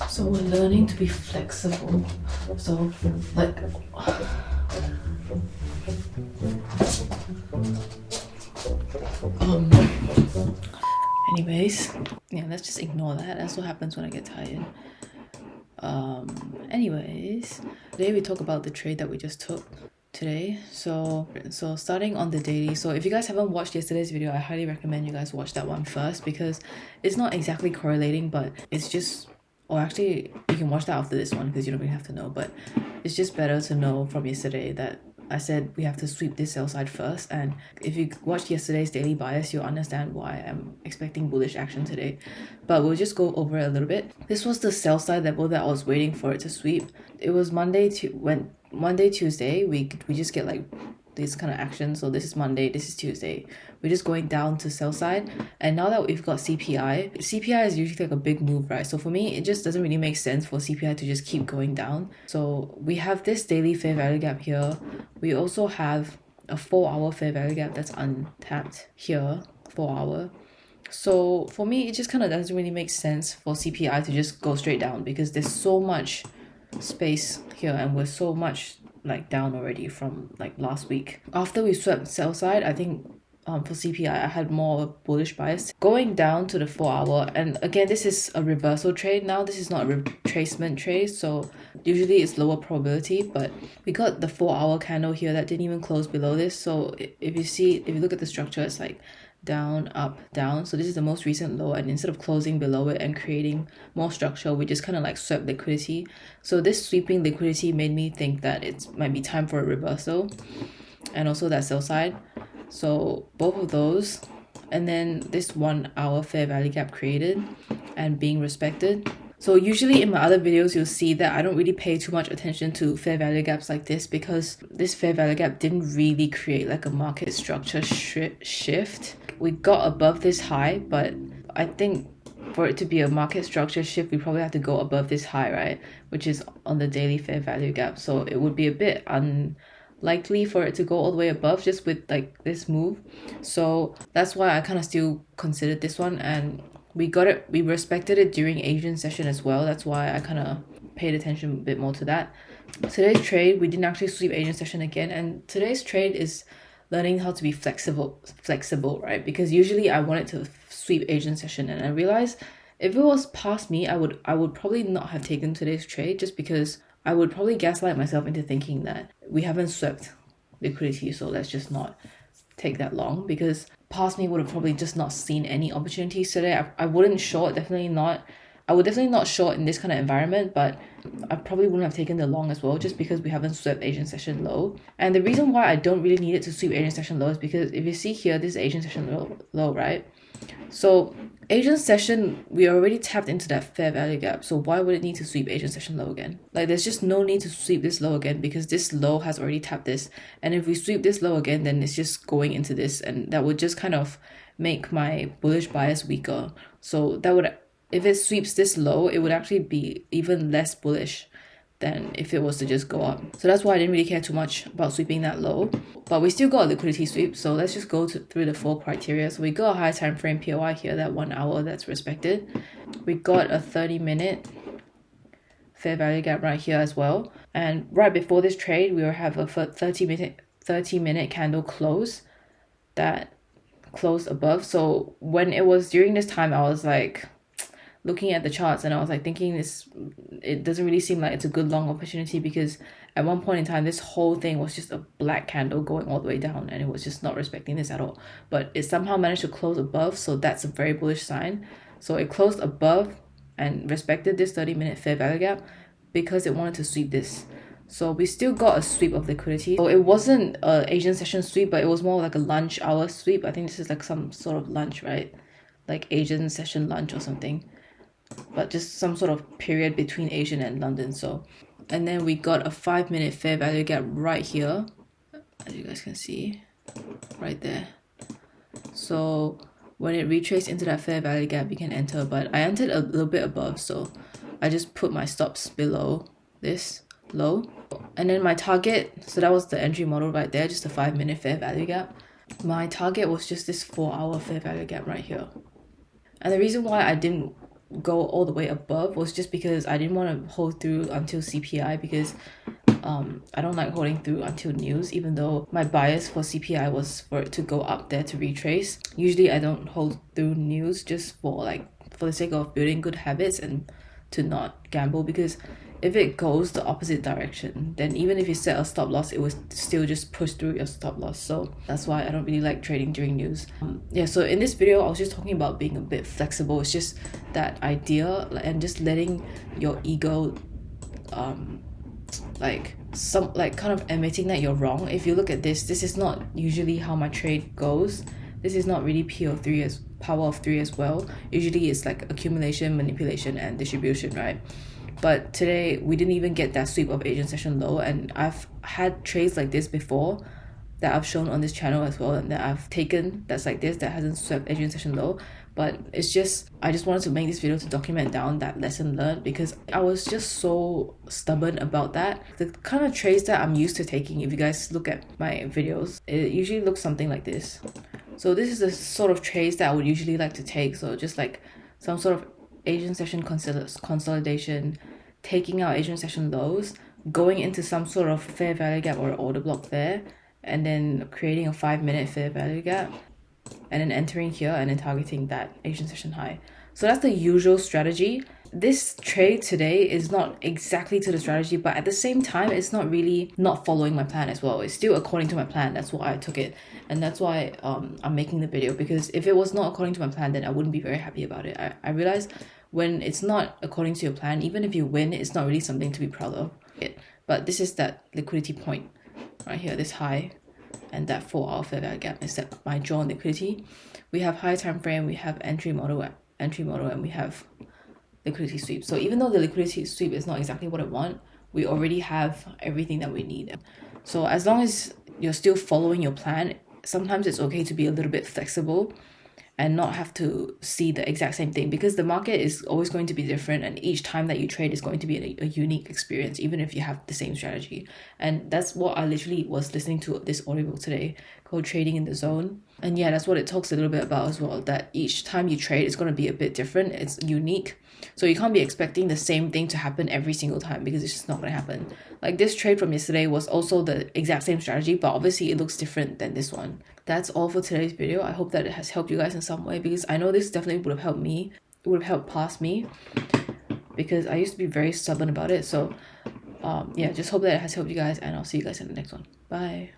So we're learning to be flexible. So like anyways, yeah, let's just ignore that. That's what happens when I get tired. Anyways, today we talk about the trade that we just took today. So starting on the daily. So if you guys haven't watched yesterday's video, I highly recommend you guys watch that one first, because it's not exactly correlating, but it's just, or actually you can watch that after this one because you don't really have to know, but it's just better to know from yesterday that I said we have to sweep this sell side first. And if you watched yesterday's daily bias, you'll understand why I'm expecting bullish action today. But we'll just go over it a little bit. This was the sell side level that I was waiting for it to sweep. It was Monday, Tuesday, we just get like this kind of action. So this is Monday, this is Tuesday. We're just going down to sell side. And now that we've got CPI is usually like a big move, right? So for me, it just doesn't really make sense for CPI to just keep going down. So we have this daily fair value gap here. We also have a 4-hour fair value gap that's untapped here, 4 hour. So for me, it just kind of doesn't really make sense for CPI to just go straight down, because there's so much space here and we're so much like down already from like last week. After we swept sell side, I think for CPI, I had more bullish bias going down to the 4-hour. And again, this is a reversal trade now. This is not a retracement trade, so usually it's lower probability, but we got the 4-hour candle here that didn't even close below this. So if you look at the structure, it's like down, up, down. So this is the most recent low, and instead of closing below it and creating more structure, we just kind of like swept liquidity. So this sweeping liquidity made me think that it might be time for a reversal, and also that sell side. So both of those, and then this 1-hour fair value gap created and being respected. So usually in my other videos, you'll see that I don't really pay too much attention to fair value gaps like this, because this fair value gap didn't really create like a market structure shift. We got above this high, but I think for it to be a market structure shift, we probably have to go above this high, right? Which is on the daily fair value gap. So it would be a bit unlikely for it to go all the way above just with like this move. So that's why I kind of still considered this one, and we respected it during Asian session as well. That's why I kind of paid attention a bit more to that. Today's trade, we didn't actually sweep Asian session again, and today's trade is learning how to be flexible, right? Because usually I wanted to sweep Asian session, and I realized if it was past me, I would probably not have taken today's trade, just because I would probably gaslight myself into thinking that we haven't swept liquidity, so let's just not take that long, because past me would have probably just not seen any opportunities today. I wouldn't short, definitely not. I would definitely not short in this kind of environment, but I probably wouldn't have taken the long as well, just because we haven't swept Asian session low. And the reason why I don't really need it to sweep Asian session low is because if you see here, this is Asian session low, right? So Asian session, we already tapped into that fair value gap, so why would it need to sweep Asian session low again? Like, there's just no need to sweep this low again, because this low has already tapped this, and if we sweep this low again, then it's just going into this, and that would just kind of make my bullish bias weaker. So that would, if it sweeps this low, it would actually be even less bullish than if it was to just go up. So that's why I didn't really care too much about sweeping that low. But we still got a liquidity sweep, so let's just go through the 4 criteria. So we got a high time frame POI here, that 1 hour that's respected. We got a 30-minute fair value gap right here as well. And right before this trade, we will have a 30-minute candle close that closed above. So when it was during this time, I was like looking at the charts, and I was like thinking it doesn't really seem like it's a good long opportunity, because at one point in time this whole thing was just a black candle going all the way down, and it was just not respecting this at all. But it somehow managed to close above, so that's a very bullish sign. So it closed above and respected this 30-minute fair value gap because it wanted to sweep this. So we still got a sweep of liquidity. So it wasn't a Asian session sweep, but it was more like a lunch hour sweep. I think this is like some sort of lunch, right? Like Asian session lunch or something, but just some sort of period between Asian and London. So, and then we got a 5-minute fair value gap right here, as you guys can see right there. So when it retraced into that fair value gap, you can enter, but I entered a little bit above, so I just put my stops below this low. And then my target, so that was the entry model right there, just a 5-minute fair value gap. My target was just this 4-hour fair value gap right here. And the reason why I didn't go all the way above was just because I didn't want to hold through until CPI, because I don't like holding through until news, even though my bias for CPI was for it to go up there to retrace. Usually I don't hold through news just for the sake of building good habits and to not gamble, because if it goes the opposite direction, then even if you set a stop loss, it will still just push through your stop loss. So that's why I don't really like trading during news. Yeah, so in this video I was just talking about being a bit flexible. It's just that idea and just letting your ego kind of admitting that you're wrong. If you look at this is not usually how my trade goes. This is not really PO3 as power of 3 as well. Usually it's like accumulation, manipulation, and distribution, right? But today we didn't even get that sweep of Asian session low, and I've had trades like this before that I've shown on this channel as well, and that I've taken that's like this, that hasn't swept Asian session low. But it's just, I just wanted to make this video to document down that lesson learned, because I was just so stubborn about that. The kind of trades that I'm used to taking, if you guys look at my videos, it usually looks something like this. So this is the sort of trades that I would usually like to take. So just like some sort of Asian session consolidation, taking out Asian session lows, going into some sort of fair value gap or order block there, and then creating a 5-minute fair value gap, and then entering here and then targeting that Asian session high. So that's the usual strategy. This trade today is not exactly to the strategy, but at the same time, it's not really not following my plan as well. It's still according to my plan. That's why I took it. And that's why I'm making the video, because if it was not according to my plan, then I wouldn't be very happy about it. I realized when it's not according to your plan, even if you win, it's not really something to be proud of. But this is that liquidity point right here, this high, and that 4-hour fair value gap is that my drawn liquidity. We have high time frame, we have entry model, and we have liquidity sweep. So even though the liquidity sweep is not exactly what I want, we already have everything that we need. So as long as you're still following your plan, sometimes it's okay to be a little bit flexible and not have to see the exact same thing, because the market is always going to be different, and each time that you trade is going to be a unique experience, even if you have the same strategy. And that's what I literally was listening to this audiobook today called Trading in the Zone. And yeah, that's what it talks a little bit about as well, that each time you trade is going to be a bit different, it's unique. So you can't be expecting the same thing to happen every single time, because it's just not going to happen. Like this trade from yesterday was also the exact same strategy, but obviously it looks different than this one. That's all for today's video. I hope that it has helped you guys in some way, because I know this definitely would have helped me. It would have helped past me, because I used to be very stubborn about it. So yeah, just hope that it has helped you guys, and I'll see you guys in the next one. Bye.